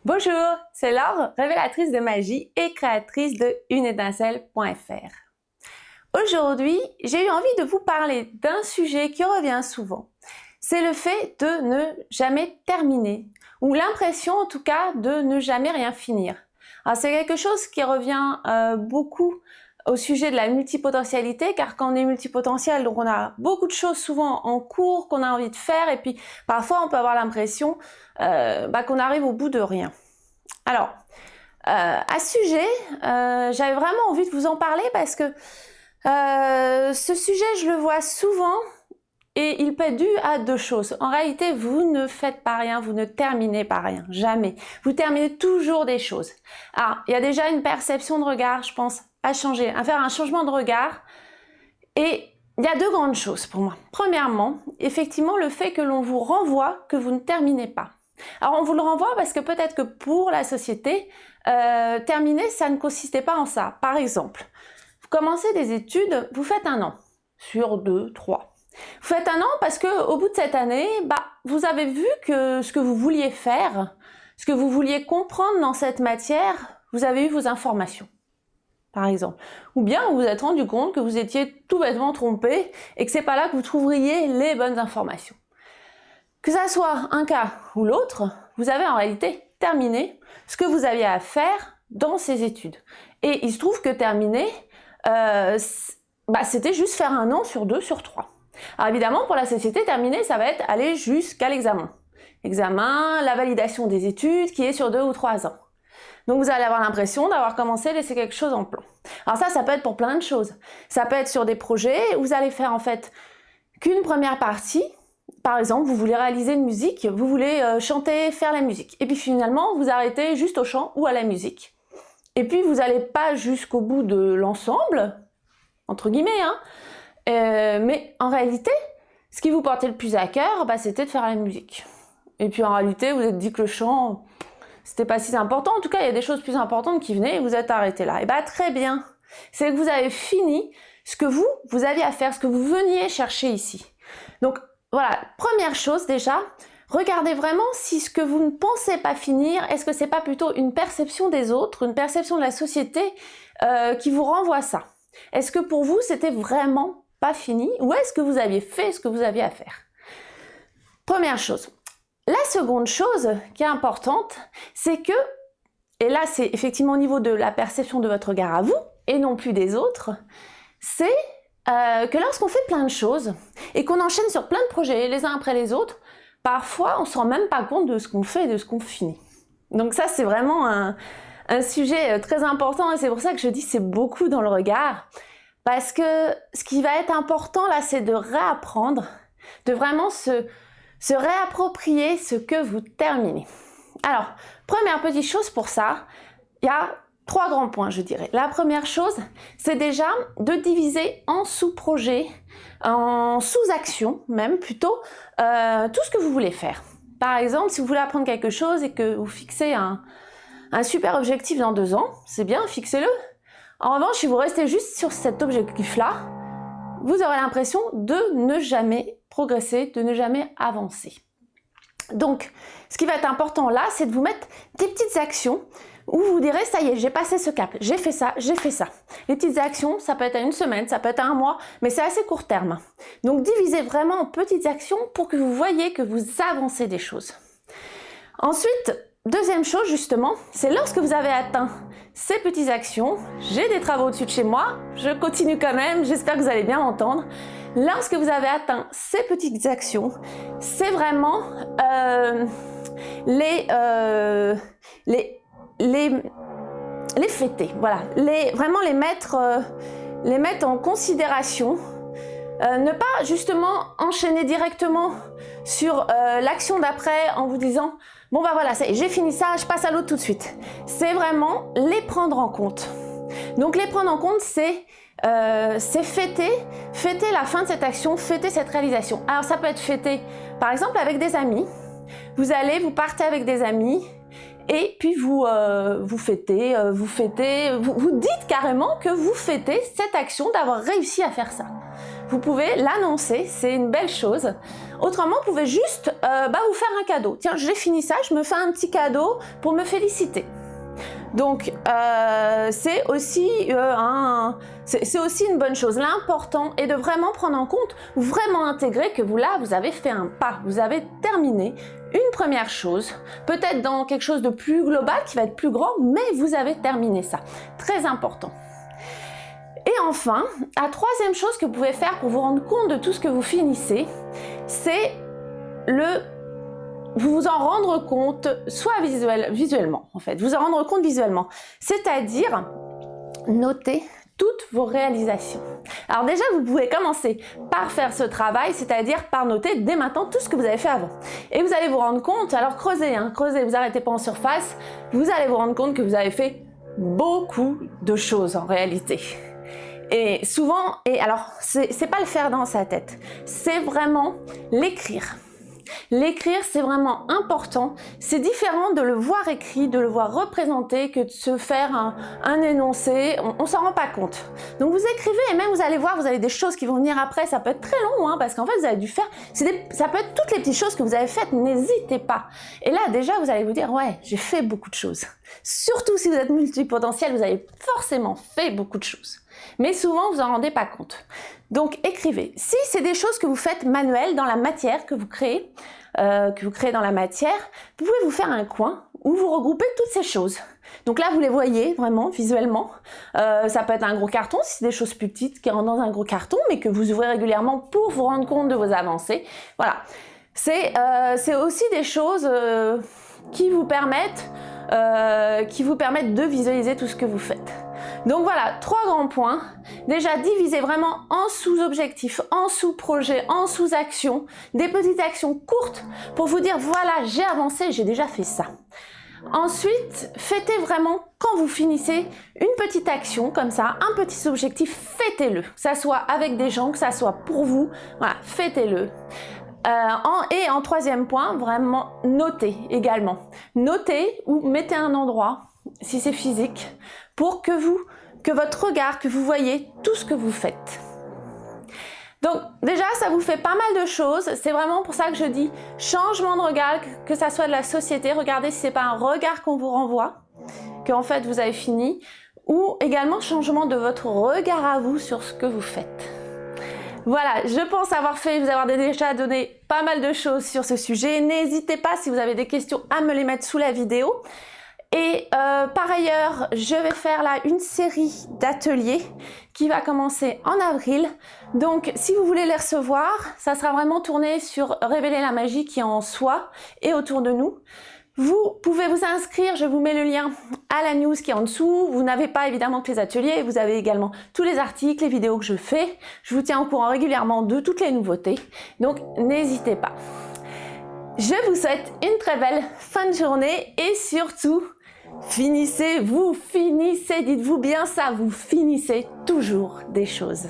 Bonjour, c'est Laure, révélatrice de magie et créatrice de uneétincelle.fr. Aujourd'hui, j'ai eu envie de vous parler d'un sujet qui revient souvent. C'est le fait de ne jamais terminer, ou l'impression en tout cas de ne jamais rien finir. Alors c'est quelque chose qui revient beaucoup au sujet de la multipotentialité, car quand on est multipotentiel, donc on a beaucoup de choses souvent en cours qu'on a envie de faire, et puis parfois on peut avoir l'impression qu'on arrive au bout de rien. Alors, à ce sujet, j'avais vraiment envie de vous en parler parce que ce sujet, je le vois souvent et il peut être dû à deux choses. En réalité, vous ne faites pas rien, vous ne terminez pas rien, jamais. Vous terminez toujours des choses. Alors, il y a déjà une perception de regard, je pense, à changer, à faire un changement de regard. Et il y a deux grandes choses pour moi. Premièrement, effectivement, le fait que l'on vous renvoie que vous ne terminez pas. Alors on vous le renvoie parce que peut-être que pour la société, terminer, ça ne consistait pas en ça. Par exemple, vous commencez des études, vous faites 1 an, sur 2, 3. Vous faites 1 an parce qu'au bout de cette année, vous avez vu que ce que vous vouliez faire, ce que vous vouliez comprendre dans cette matière, vous avez eu vos informations, par exemple. Ou bien vous vous êtes rendu compte que vous étiez tout bêtement trompé et que c'est pas là que vous trouveriez les bonnes informations. Que ça soit un cas ou l'autre, vous avez en réalité terminé ce que vous aviez à faire dans ces études. Et il se trouve que terminer, c'était juste faire 1 an sur 2, sur 3. Alors évidemment, pour la société, terminer, ça va être aller jusqu'à l'examen. L'examen, la validation des études, qui est sur 2 ou 3 ans. Donc vous allez avoir l'impression d'avoir commencé à laisser quelque chose en plan. Alors ça peut être pour plein de choses. Ça peut être sur des projets où vous allez faire en fait qu'une première partie. Par exemple, vous voulez réaliser une musique, vous voulez chanter, faire la musique. Et puis finalement, vous arrêtez juste au chant ou à la musique. Et puis vous n'allez pas jusqu'au bout de l'ensemble, entre guillemets, mais en réalité, ce qui vous portait le plus à cœur, c'était de faire la musique. Et puis en réalité, vous vous êtes dit que le chant, c'était pas si important. En tout cas, il y a des choses plus importantes qui venaient et vous êtes arrêté là. Et très bien. C'est que vous avez fini ce que vous aviez à faire, ce que vous veniez chercher ici. Donc, voilà, première chose déjà, regardez vraiment si ce que vous ne pensez pas finir, est-ce que c'est pas plutôt une perception des autres, une perception de la société qui vous renvoie ça. Est-ce que pour vous, c'était vraiment pas fini ou est-ce que vous aviez fait ce que vous aviez à faire? Première chose. La seconde chose qui est importante, c'est que, et là c'est effectivement au niveau de la perception de votre regard à vous et non plus des autres, c'est que lorsqu'on fait plein de choses et qu'on enchaîne sur plein de projets les uns après les autres, parfois on ne se rend même pas compte de ce qu'on fait et de ce qu'on finit. Donc ça c'est vraiment un sujet très important et c'est pour ça que je dis c'est beaucoup dans le regard, parce que ce qui va être important là c'est de réapprendre, de vraiment se réapproprier ce que vous terminez. Alors, première petite chose pour ça, il y a 3 grands points, je dirais. La première chose, c'est déjà de diviser en sous-projets, en sous-actions même plutôt, tout ce que vous voulez faire. Par exemple, si vous voulez apprendre quelque chose et que vous fixez un super objectif dans 2 ans, c'est bien, fixez-le. En revanche, si vous restez juste sur cet objectif-là, vous aurez l'impression de ne jamais progresser, de ne jamais avancer. Donc, ce qui va être important là, c'est de vous mettre des petites actions où vous direz, ça y est, j'ai passé ce cap, j'ai fait ça, j'ai fait ça. Les petites actions, ça peut être à 1 semaine, ça peut être à 1 mois, mais c'est assez court terme. Donc, divisez vraiment en petites actions pour que vous voyez que vous avancez des choses. Ensuite, deuxième chose justement, c'est lorsque vous avez atteint ces petites actions, j'ai des travaux au-dessus de chez moi, je continue quand même, j'espère que vous allez bien m'entendre. Lorsque vous avez atteint ces petites actions, c'est vraiment les fêter, voilà, vraiment les mettre en considération, ne pas justement enchaîner directement sur l'action d'après en vous disant bon voilà, ça y est, j'ai fini ça, je passe à l'autre tout de suite. C'est vraiment les prendre en compte. Donc les prendre en compte, c'est fêter la fin de cette action, fêter cette réalisation. Alors ça peut être fêter par exemple avec des amis. Vous partez avec des amis et puis vous fêtez, vous dites carrément que vous fêtez cette action d'avoir réussi à faire ça. Vous pouvez l'annoncer, c'est une belle chose. Autrement, vous pouvez juste vous faire un cadeau. Tiens, j'ai fini ça, je me fais un petit cadeau pour me féliciter. Donc, c'est aussi une bonne chose. L'important est de vraiment prendre en compte, ou vraiment intégrer que vous avez fait un pas, vous avez terminé une première chose, peut-être dans quelque chose de plus global, qui va être plus grand, mais vous avez terminé ça. Très important. Et enfin, la troisième chose que vous pouvez faire pour vous rendre compte de tout ce que vous finissez, c'est vous en rendre compte, soit visuellement en fait, vous en rendre compte visuellement, c'est-à-dire noter toutes vos réalisations. Alors déjà, vous pouvez commencer par faire ce travail, c'est-à-dire par noter dès maintenant tout ce que vous avez fait avant. Et vous allez vous rendre compte, alors creusez, vous arrêtez pas en surface, vous allez vous rendre compte que vous avez fait beaucoup de choses en réalité. Et souvent, alors c'est pas le faire dans sa tête, c'est vraiment l'écrire. L'écrire, c'est vraiment important. C'est différent de le voir écrit, de le voir représenté, que de se faire un énoncé. On s'en rend pas compte. Donc vous écrivez et même vous allez voir, vous avez des choses qui vont venir après. Ça peut être très long, parce qu'en fait vous avez dû faire. Ça peut être toutes les petites choses que vous avez faites. N'hésitez pas. Et là déjà vous allez vous dire ouais, j'ai fait beaucoup de choses. Surtout si vous êtes multipotentiel, vous avez forcément fait beaucoup de choses. Mais souvent vous en rendez pas compte. Donc écrivez. Si c'est des choses que vous faites manuelles dans la matière que vous créez dans la matière, vous pouvez vous faire un coin où vous regroupez toutes ces choses. Donc là vous les voyez vraiment visuellement. Ça peut être un gros carton si c'est des choses plus petites qui rentrent dans un gros carton, mais que vous ouvrez régulièrement pour vous rendre compte de vos avancées. Voilà. C'est aussi des choses qui vous permettent de visualiser tout ce que vous faites. Donc voilà, 3 grands points. Déjà, divisez vraiment en sous-objectifs, en sous-projets, en sous-actions, des petites actions courtes pour vous dire voilà, j'ai avancé, j'ai déjà fait ça. Ensuite, fêtez vraiment quand vous finissez une petite action comme ça, un petit objectif, fêtez-le. Que ça soit avec des gens, que ça soit pour vous, voilà, fêtez-le. Et en troisième point, vraiment notez également. Notez ou mettez un endroit, si c'est physique, pour que votre regard, que vous voyez tout ce que vous faites. Donc déjà, ça vous fait pas mal de choses. C'est vraiment pour ça que je dis changement de regard, que ça soit de la société. Regardez si c'est pas un regard qu'on vous renvoie, qu'en fait vous avez fini, ou également changement de votre regard à vous sur ce que vous faites. Voilà, je pense vous avoir déjà donné pas mal de choses sur ce sujet. N'hésitez pas, si vous avez des questions, à me les mettre sous la vidéo. Et par ailleurs, je vais faire là une série d'ateliers qui va commencer en avril. Donc, si vous voulez les recevoir, ça sera vraiment tourné sur révéler la magie qui est en soi et autour de nous. Vous pouvez vous inscrire, je vous mets le lien à la news qui est en dessous. Vous n'avez pas évidemment que les ateliers, vous avez également tous les articles, les vidéos que je fais. Je vous tiens au courant régulièrement de toutes les nouveautés, donc n'hésitez pas. Je vous souhaite une très belle fin de journée et surtout, finissez, dites-vous bien ça, vous finissez toujours des choses.